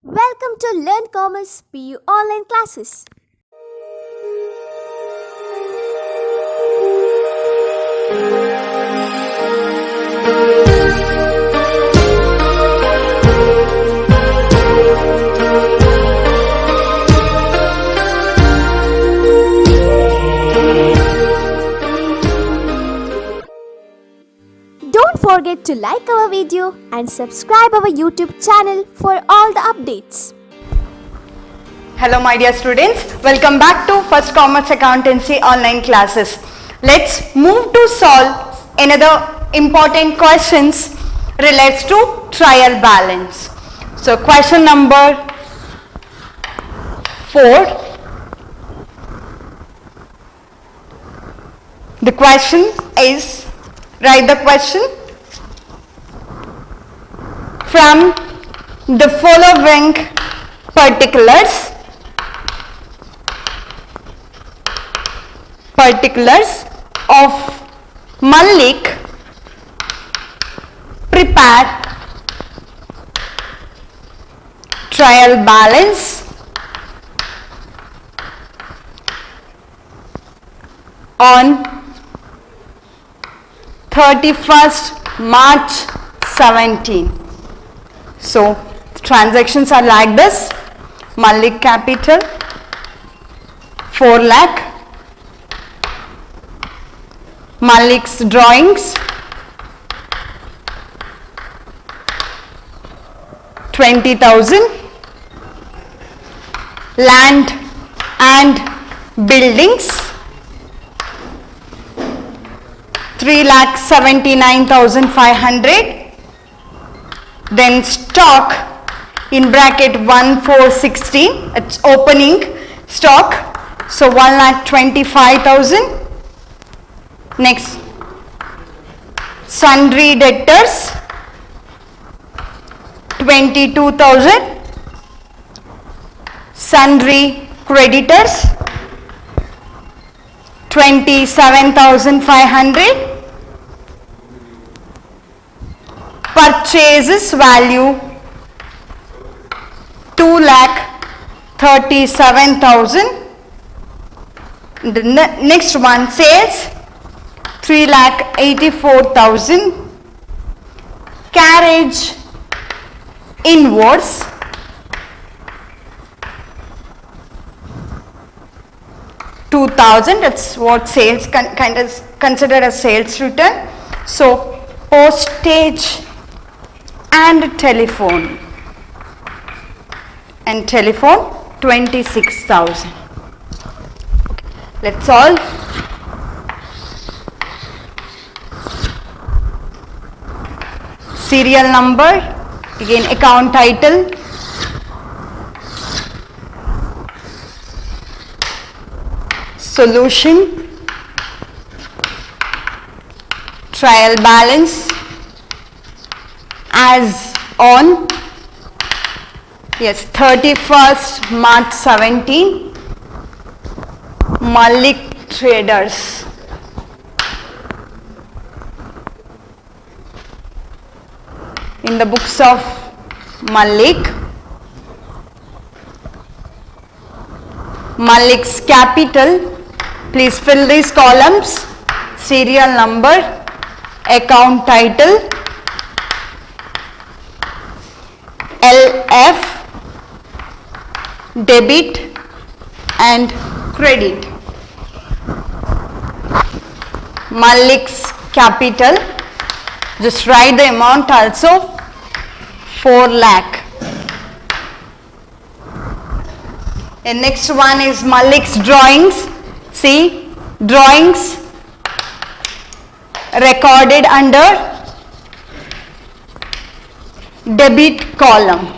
Welcome to Learn Commerce PU online classes. Don't forget to like our video and subscribe our YouTube channel for all the updates. Hello my dear students, welcome back to First Commerce Accountancy online classes. Let's move to solve another important questions relates to trial balance. So question number 4. The question is, write the question. From the following particulars of Malik prepare trial balance on 31st March 17. So transactions are like this: Malik capital 4 lakh, Malik's drawings 20,000, land and buildings 3,79,500, then stock in bracket 1416, it's opening stock, so 1,25,000. Next, sundry debtors 22,000, sundry creditors 27,500, purchases value 2,37,000. The next one, sales 3,84,000, carriage inwards 2,000. That's what sales kind of considered as sales return. So postage and telephone 26,000. Okay. Let's solve. Serial number, again account title, solution, trial balance as on 31st March 17, Malik Traders. In the books of Malik, Malik's capital, please fill these columns: serial number, account title, LF, debit and credit. Malik's capital, just write the amount also, 4 lakh. And next one is Malik's drawings. See, drawings recorded under debit column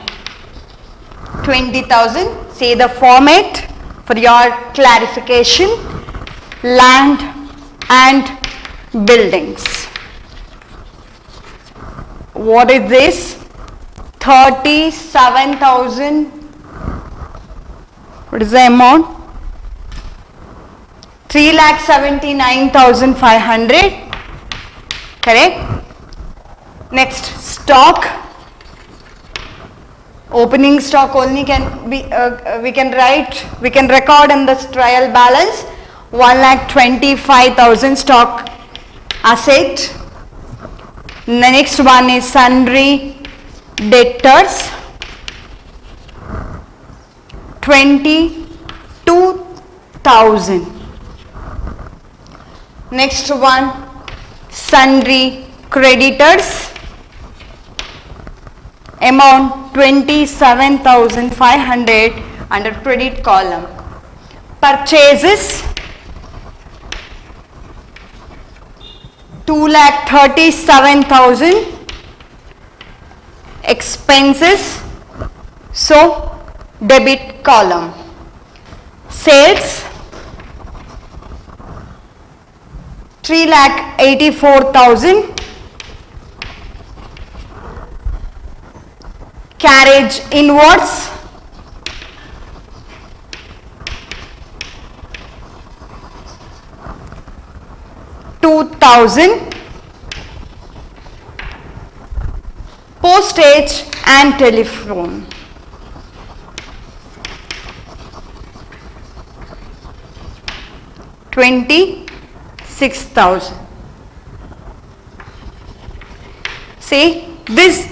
20,000. See the format for your clarification: land and buildings. What is this? 37,000. What is the amount? 3,79,500. Correct? Next, stock Opening stock only can be, we can record in this trial balance 1,25,000 stock asset. The next one is sundry debtors, 22,000. Next one, sundry creditors, amount 27,500 under credit column. Purchases 2,37,000. Expenses, so debit column. Sales 3,84,000. Carriage inwards 2,000. Postage and telephone 26,000. See, this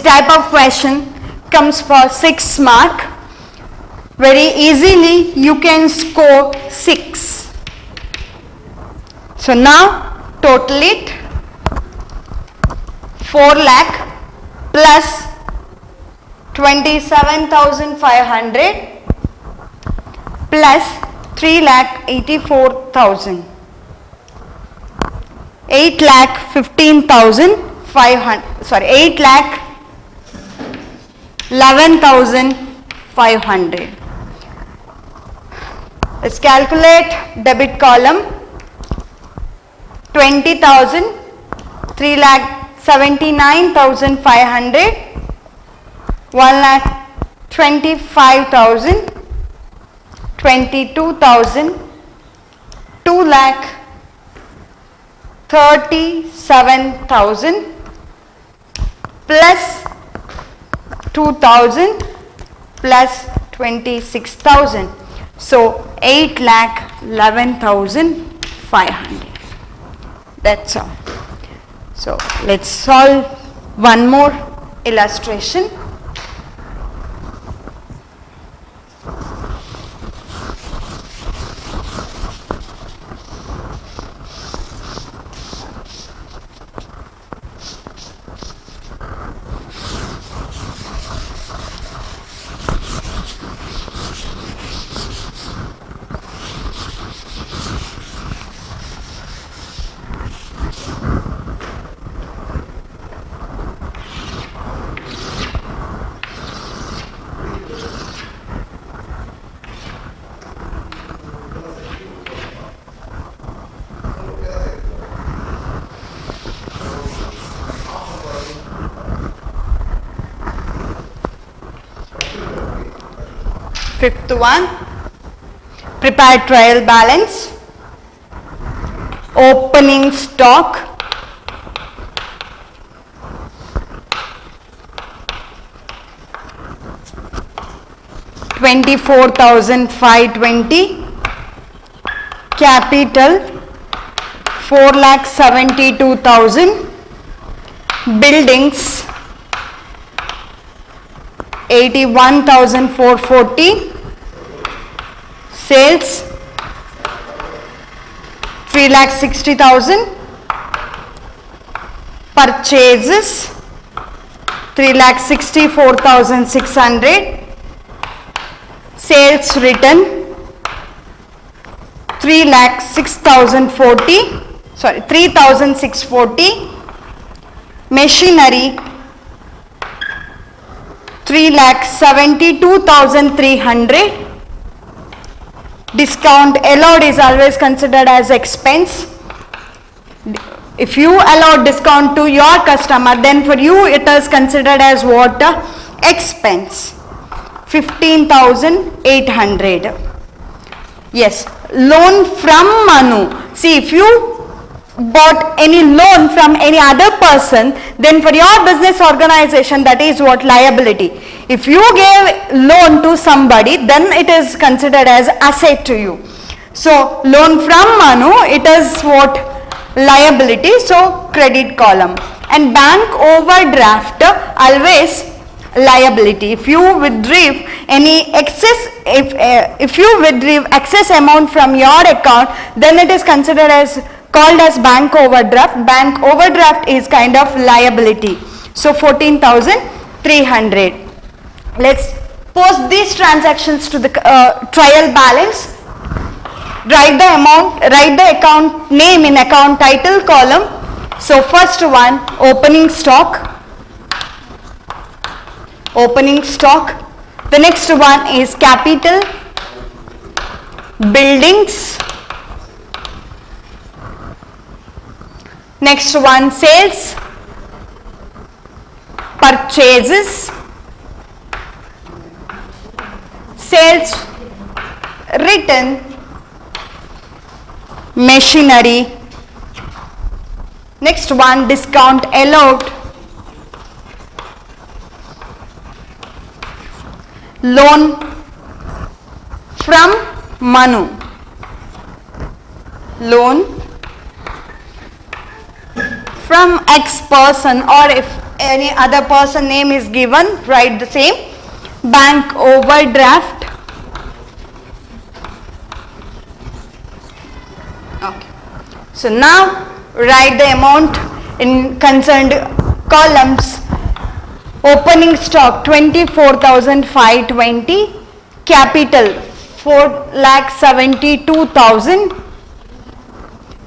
type of question comes for 6 mark. Very easily you can score 6. So now total it 4 lakh plus 27,500 plus 3,84,000. 8,15,500, sorry, 8,11,500. Let's calculate debit column. 20,000, 3,79,500, 1,25,000, 22,000, 2,37,000 plus 2,000 plus 26,000. So 8,11,500. That's all. So let's solve one more illustration. Fifth one, prepare trial balance. Opening stock 24,520. Capital 4,72,000. Buildings 81,440. Sales 3,60,000. Purchases 3,64,600. Sales written 3,640. Machinery 3,72,300. Discount allowed is always considered as expense. If you allow discount to your customer, then for you it is considered as what? Expense. 15,800. Yes, loan from Manu. See, if you bought any loan from any other person, then for your business organization, that is what liability. If you gave loan to somebody, then it is considered as asset to you. So loan from Manu, it is what? Liability, so credit column. And bank overdraft, always liability. If you withdraw any excess, if you withdraw excess amount from your account, then it is considered as called as bank overdraft. Bank overdraft is kind of liability. So 14,300. Let's post these transactions to the trial balance. Write the amount, write the account name in account title column. So first one, opening stock. Opening stock. The next one is capital, buildings. Next one, sales, purchases, sales written, machinery. Next one, discount allowed, loan from Manu, loan from X person, or if any other person name is given, write the same. Bank overdraft. Okay. So now write the amount in concerned columns. Opening stock 24,520, capital 4,72,000,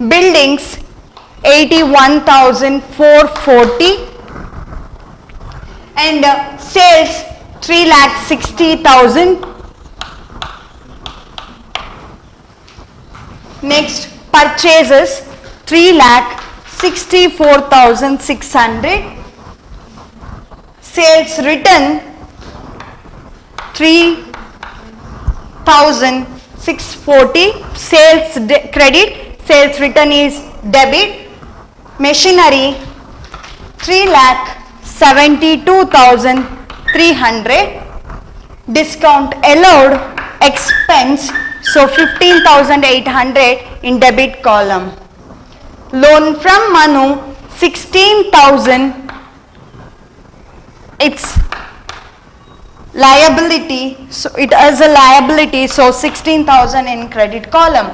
buildings 81,440, and sales 3,60,000. Next, purchases 3,64,600. Sales written 3,640. Sales credit, sales written is debit. Machinery 3,72,300. Discount allowed expense, so 15,800 in debit column. Loan from Manu 16,000. It's liability, so it is a liability, so 16,000 in credit column.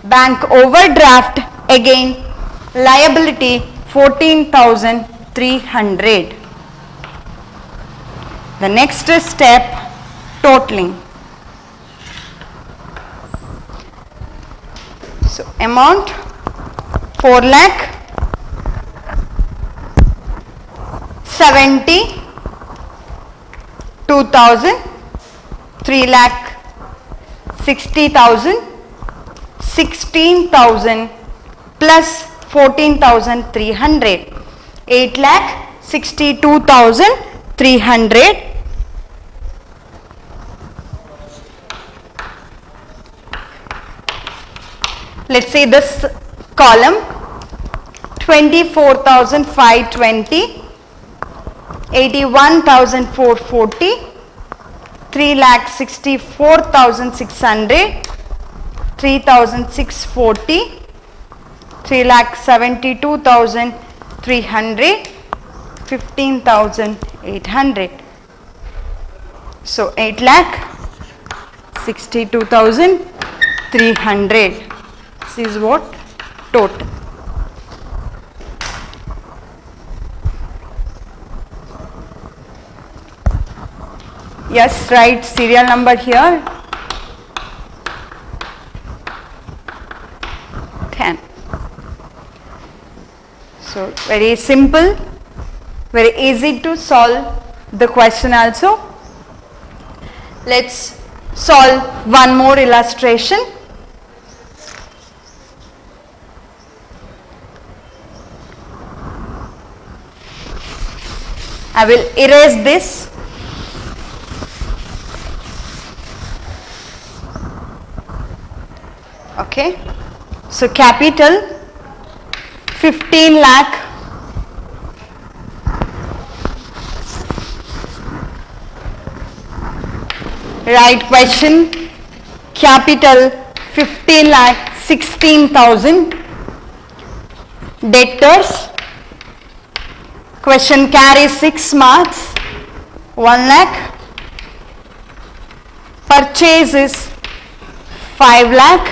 Bank overdraft, again liability 14,300. The next step, totaling. So amount 4,70,2,000, 3,60,000, 16,000 plus 14,300, 8,62,300. Let's say this column 24,520, 81,440, 3,64,600, 3,640, 3,72,300, 15,800. So 8,62,300. This is what? Total. Yes, write serial number here. 10. So very simple, very easy to solve the question also. Let's solve one more illustration. I will erase this. Okay. So capital 15 lakh, right question. Capital 15 lakh 16,000. Debtors, question carries 6 marks. 1 lakh. Purchases 5 lakh.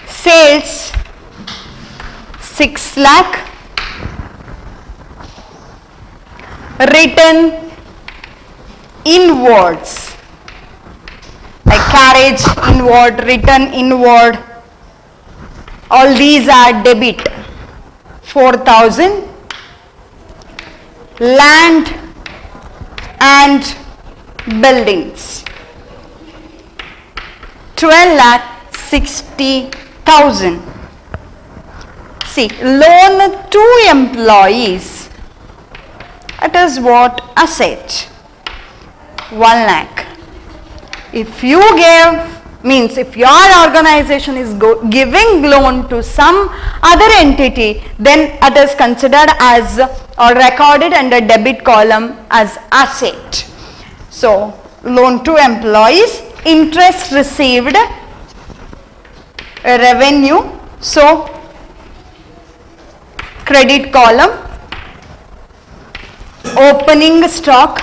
Sales 6 lakh. Written inwards, like carriage inward, return inward, all these are debit. 4,000. Land and buildings 12,60,000. See, loan to employees, it is what? Asset. 1 lakh. If you give, means if your organization is giving loan to some other entity, then it is considered as or recorded under debit column as asset. So, loan to employees, interest received, revenue, so credit column. Opening stock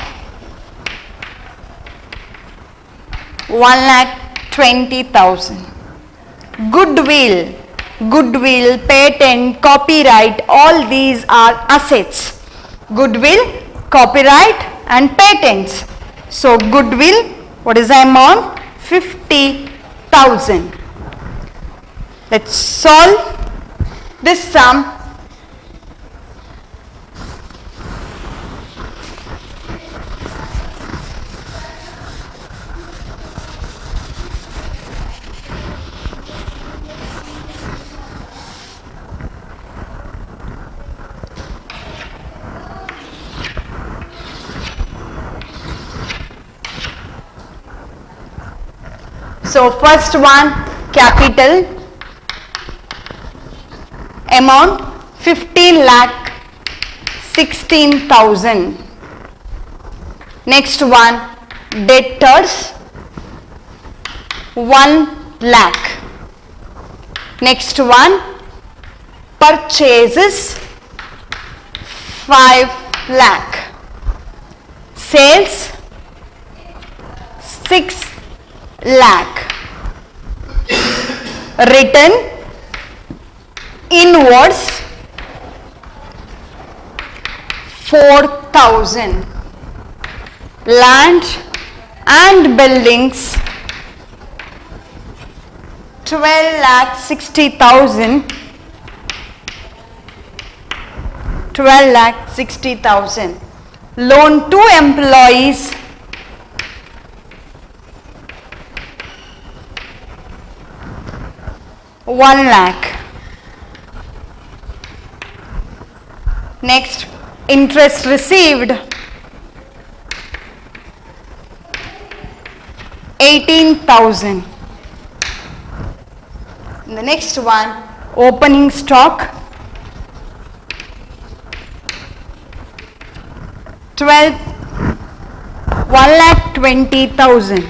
1,20,000. Goodwill, patent, copyright, all these are assets. Goodwill, copyright and patents. So goodwill, what is the amount? 50,000. Let's solve this sum. So first one, capital amount 15,16,000. Next one, debtors 1 lakh. Next one, purchases 5 lakh. Sales 6 lakh. Written inwards 4,000. Land and buildings 12,60,000. 12,60,000. Loan to employees 1 lakh. Next, interest received 18,000. The next one, opening stock 1,20,000.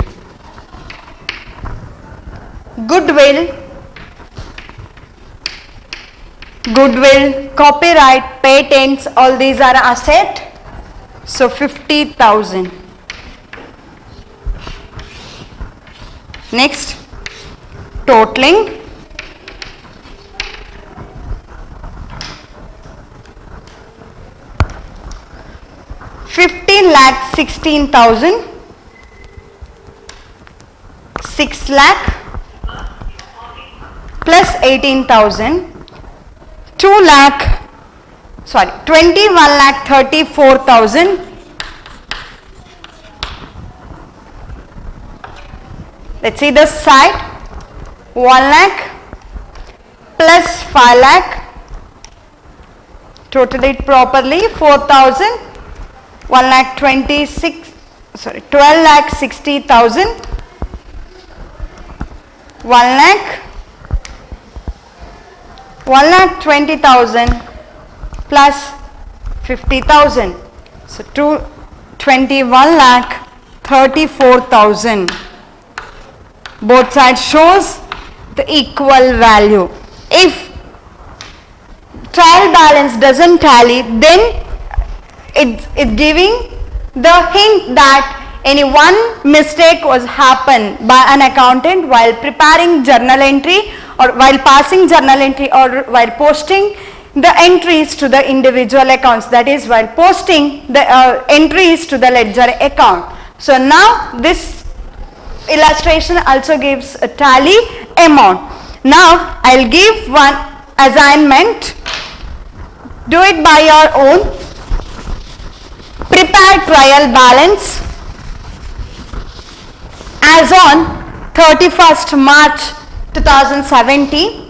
Goodwill, copyright, patents, all these are asset. So 50,000. Next, totaling 15,16,000, 6 lakh plus 18,000, 21,34,000. Let's see this side. 1 lakh plus 5 lakh. Total it properly. 4,000. 12,60,000. 1 lakh 1,20,000 plus 50,000. So 21,34,000. Both sides shows the equal value. If trial balance doesn't tally, then it's giving the hint that any one mistake was happened by an accountant while preparing journal entry or while passing journal entry or while posting the entries to the individual accounts, that is while posting the entries to the ledger account. So now this illustration also gives a tally amount. Now I'll give one assignment. Do it by your own. Prepare trial balance as on 31st March 2017.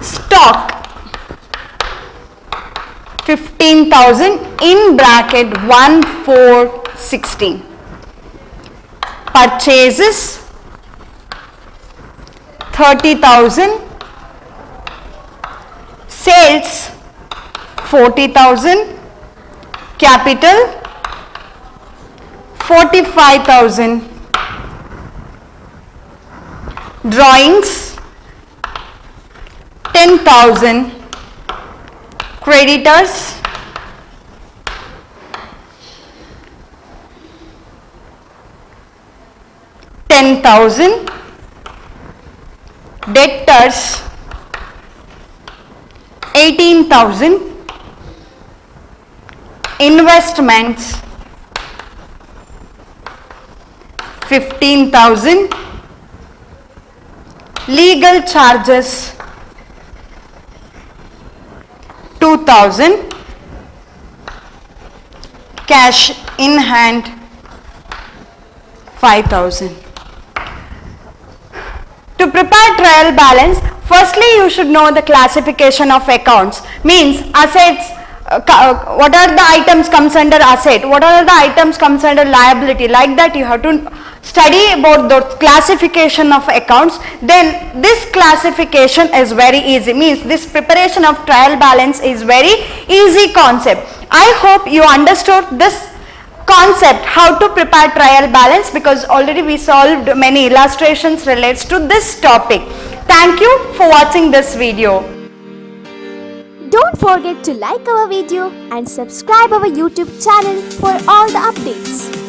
Stock 15,000 in bracket 1,416. Purchases 30,000. Sales 40,000. Capital 45,000. Drawings 10,000. Creditors 10,000. Debtors 18,000. Investments 15,000. Legal charges 2,000. Cash in hand 5,000. To prepare trial balance, firstly you should know the classification of accounts. Means assets, what are the items comes under asset, what are the items comes under liability, like that you have to study about the classification of accounts. Then this classification is very easy, means this preparation of trial balance is very easy concept. I hope you understood this concept how to prepare trial balance, because already we solved many illustrations relates to this topic. Thank you for watching this video. Don't forget to like our video and subscribe our YouTube channel for all the updates.